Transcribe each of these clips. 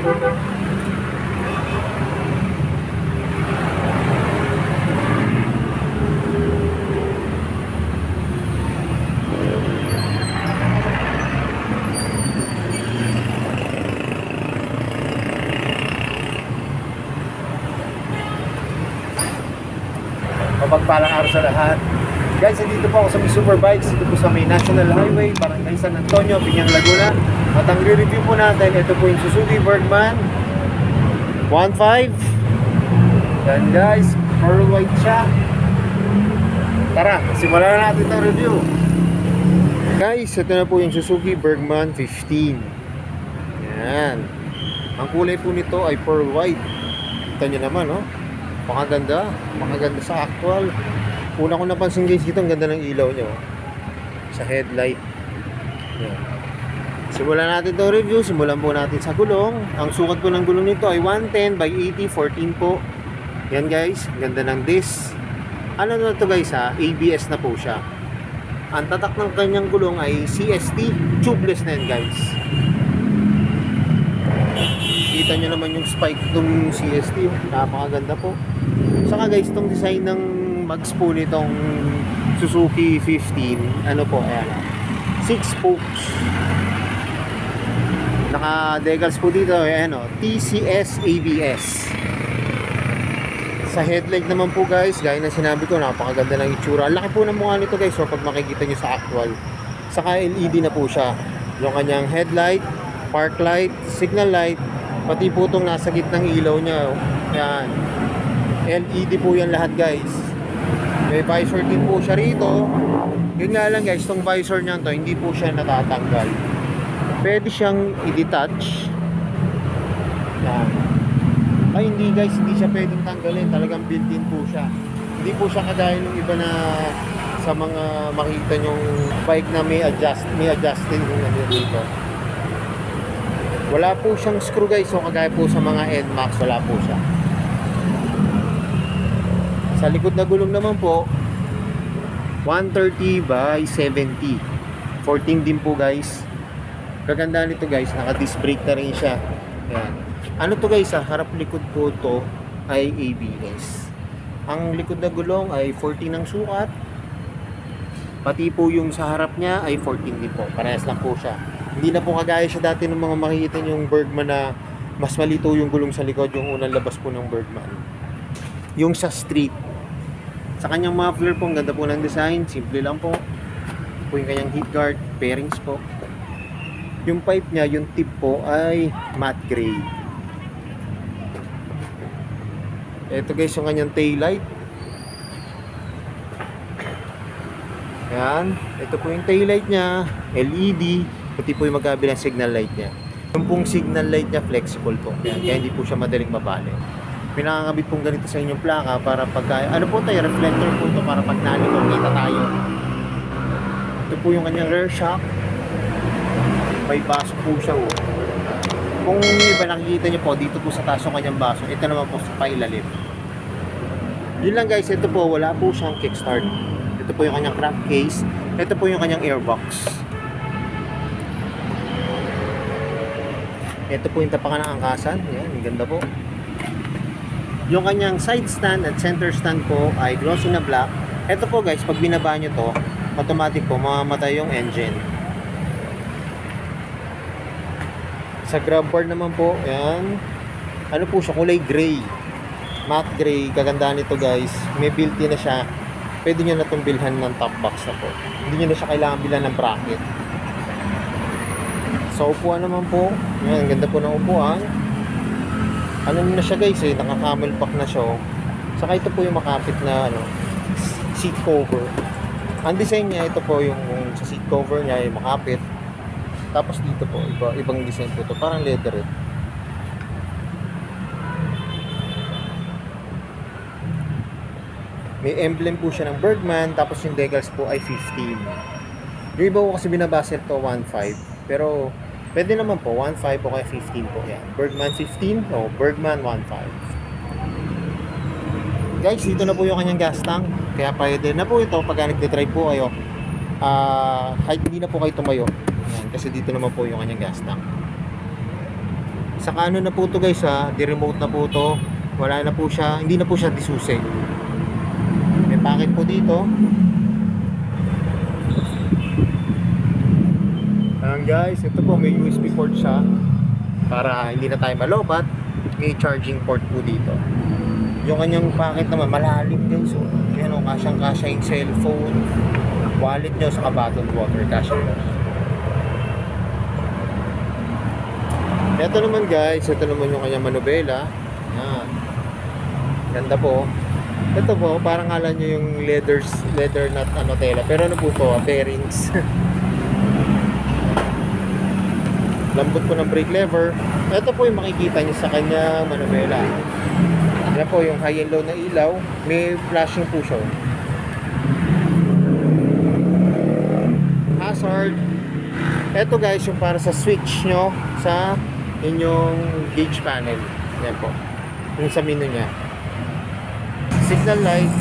Mapagpalang araw sa lahat. Guys, dito po ako sa may Superbikes. Dito po sa may National Highway, Barangay San Antonio, Piñang, Laguna. At ang re-review po natin, ito po yung Suzuki Bergman 1.5. Yan guys, pearl white siya. Tara, simulan na natin ang review. Guys, ito na po yung Suzuki Bergman 15. Yan. Ang kulay po nito ay pearl white. Kita nyo naman, no? Makaganda sa actual. Una ko napansin guys dito, ang ganda ng ilaw niya, oh. Sa headlight. Yan. Simulan natin itong review. Simulan po natin sa gulong. Ang sukat po ng gulong nito ay 110 by 80, 14 po. Yan guys, ganda ng disc. Ano na to guys ha? ABS na po siya. Ang tatak ng kanyang gulong ay CST. Tubeless na yan guys. Kita nyo naman yung spike itong CST. Napakaganda po. Saka guys, itong design ng mags po nitong Suzuki 15, ano po, ayan, 6 spokes. Naka-decals po dito, ayan o, TCS ABS. Sa headlight naman po guys, gaya na sinabi ko, napakaganda ng itsura. Ang laki po ng mukha nito guys, so pag makikita nyo sa actual. Saka LED na po siya. Yung kanyang headlight, park light, signal light, pati po itong nasa gitnang ilaw niya. Yan. LED po yan lahat guys. May visor din po siya rito. Yun nga lang guys, itong visor niya to, hindi po siya natatanggal. Pwede siyang i-detach. Yan. Ay hindi guys, hindi siya pwedeng tanggalin. Talagang built-in po siya. Hindi po siya kagaya ng iba na sa mga makita nyong bike na may adjusting dito. Wala po siyang screw guys, so kagaya po sa mga NMAX, wala po siya. Sa likod na gulong naman po, 130 by 70. 14 din po guys. Kagandaan nito guys, naka-disc brake na rin siya. Ayan. Ano to guys, harap likod po to ay ABS. Ang likod na gulong ay 14 ang sukat. Pati po yung sa harap niya ay 14 din po. Parehas lang po siya. Hindi na po kagaya siya dati ng mga makikita yung Bergman na mas malito yung gulong sa likod, yung unang labas po ng Bergman. Yung sa street. Sa kanyang muffler po, ang ganda po ng design. Simple lang po. Po yung kanyang heat guard, pairings po. Yung pipe niya, yung tip po ay matte gray. Ito guys yung kanyang tail light. Ayan. Ito po yung tail light niya, LED. Pati po yung magkabilang signal light niya. Yung pong signal light niya flexible po. Ayan. Kaya hindi po siya madaling mabali. Pinakakabit pong ganito sa inyong plaka para pagka, ano po tayo, reflector po ito para pag nalikot kita tayo. Ito po yung kanyang rear shock. May baso po siya. Kung iba nakikita nyo po, dito po sa taas yung kanyang baso. Ito naman po sa pailalim. Yun lang guys, ito po, wala po siyang kickstart. Ito po yung kanyang crankcase. Ito po yung kanyang airbox. Ito po yung tapakan ng angkasan. Yan, ang ganda po. Yung kanyang side stand at center stand po ay glossy na black. Ito po guys, pag binaba nyo to, automatic po mamamatay yung engine. Sa grab bar naman po, ayan, ano po siya, kulay gray, matte gray. Kagandaan nito guys, may built-in na siya. Pwede nyo na itong bilhan ng top box na po. Hindi nyo na siya kailangan bilhan ng bracket. Sa upuan naman po, ayan, ganda po ng upuan. Ano na siya guys, naka-camel pack na siya. Saka ito po yung makapit na seat cover. Ang design niya, ito po yung sa seat cover niya ay makapit. Tapos dito po, ibang design po ito, parang leatherette. May emblem po siya ng Bergman, tapos yung decals po ay 15. Yung iba ko kasi binabase ito 1.5, pero pwede naman po 1.5 o kaya 15 po yan. Bergman 15 o Bergman 1.5. Guys, dito na po yung kanyang gas tank. Kaya pwede na po ito pag nagde-drive po kayo. Kahit hindi na po kayo tumayo. Yan, kasi dito naman po yung kanyang gas tank. Saka ano na po to guys ha, di-remote na po to. Wala na po siya, hindi na po siya disusi. May packet po dito. Ayan guys, ito po may USB port siya. Para hindi na tayo malobat, may charging port po dito. Yung kanyang packet naman, malalim guys. So, yan o, kasyang-kasya yung cellphone, wallet nyo, saka bottled water, kasya po. Ito naman guys, ito naman yung kanyang manubela. Yan. Ganda po. Ito po, parang kala nyo yung leather nut ano, tela. Pero ano po to, bearings. Lambot po ng brake lever. Ito po yung makikita nyo sa kanyang manubela. Yan po yung high and low na ilaw. May flashing po siya. Hazard. Ito guys yung para sa switch nyo sa inyong gauge panel. Yan po. Yung sa menu nya. Signal light.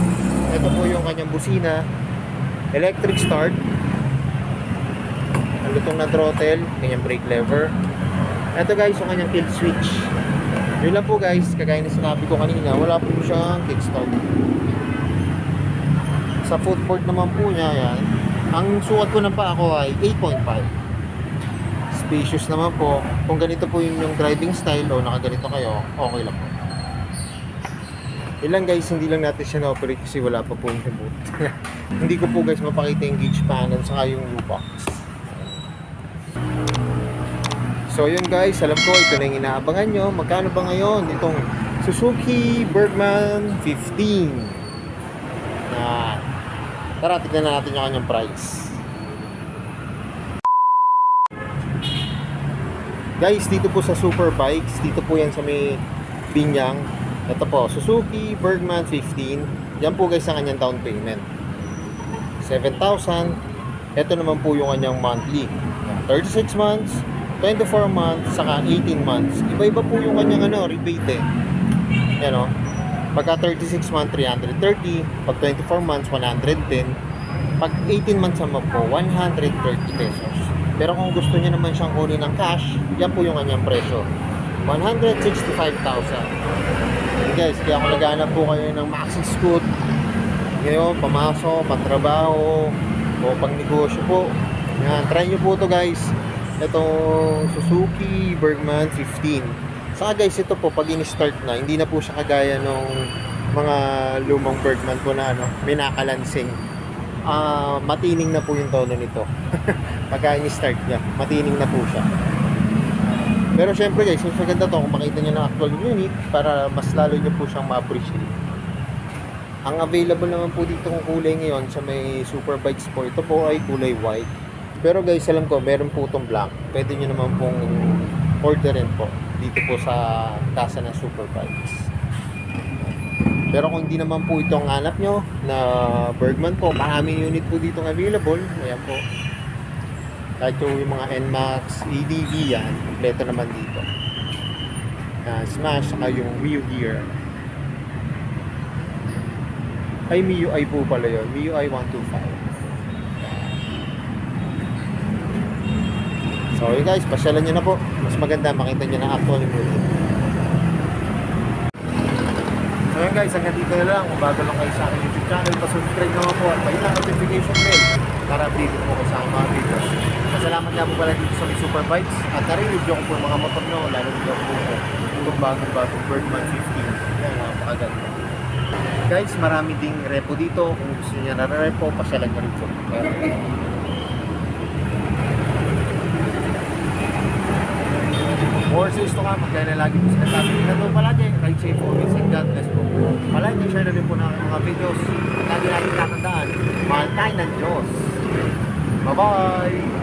Ito po yung kanyang busina. Electric start. Ang lutong na throttle. Kanyang brake lever. Ito guys yung kanyang kill switch. Yun lang po guys, kagaya na sinabi ko kanina, wala po siyang kickstart. Sa footboard naman po niya, yan. Ang sukat ko ng paa ko ay 8.5. Spacious naman po. Kung ganito po yung driving style o nakaganito kayo, okay lang po. Yun lang guys, hindi lang natin siya na-operate kasi wala pa po yung remote. Hindi ko po guys mapakita yung gauge panel saka yung U-box. So yun guys, alam ko ito na yung inaabangan nyo. Magkano ba ngayon itong Suzuki Bergman 15? Tara, tignan na natin yung kanyang price. Guys, dito po sa Super Bikes, dito po yan sa may Binyang. Ito po, Suzuki Bergman 15. Yan po guys ang kanyang down payment. 7,000. Ito naman po yung kanyang monthly. 36 months. 24 months, saka 18 months. Iba-iba po yung kanyang rebate eh. Yan o. Pagka 36 months, 330. Pag 24 months, 110. Pag 18 months naman po, 130 pesos. Pero kung gusto niya naman siyang kunin ng cash, yan po yung kanyang presyo. 165,000. Okay guys, kaya kung naghahanap po kayo ng maxi scoot, ngayon, pamasok, pagtrabaho, o pang negosyo po, yan, try nyo po to guys. Itong Suzuki Bergman 15. Saka guys, ito po pag in-start na, hindi na po siya kagaya nung mga lumang Bergman po na may nakalansing. Matining na po yung tono nito. Pagka in-start niya, matining na po siya. Pero syempre guys, mas maganda to kung makita nyo ng actual unit para mas lalo nyo po siyang ma-appreciate. Ang available naman po dito kung kulay ngayon sa may Super Bikes po, ito po ay kulay white. Pero guys, alam ko, meron po itong black. Pwede nyo naman pong orderin po dito po sa kasa ng Super Bikes. Pero kung hindi naman po ito ang hanap nyo na Bergman po, maraming unit po dito available. Ayan po. Kahit yung mga NMAX, EDV yan, kompleto naman dito. Smash, saka yung MIUI gear. Ay, MIUI po pala yun. MIUI 125. So yun guys, pasyalan nyo na po. Mas maganda makita nyo na actual unit. So yun guys, hanggang dito na lang. Kung bago lang kayo sa aking YouTube channel, pa-subscribe naman po at pahit ang notification bell para update po ko sa aking mga videos. Masalamat nga po pala dito sa may Super Bikes at nare-review ko po yung mga motor nyo, lalo nyo po itong bagong Bergman 15. Yan, napakaganda. Guys, marami ding repo dito. Kung gusto nyo na repo, pasyalan nyo rin po. More says to come, kaya na lagi po sinasabi. Tingnan po palagi, ride safe always and God bless po. Palagi, share na rin po na mga videos. Lagi tatandaan, mahal tayo ng Diyos. Bye-bye!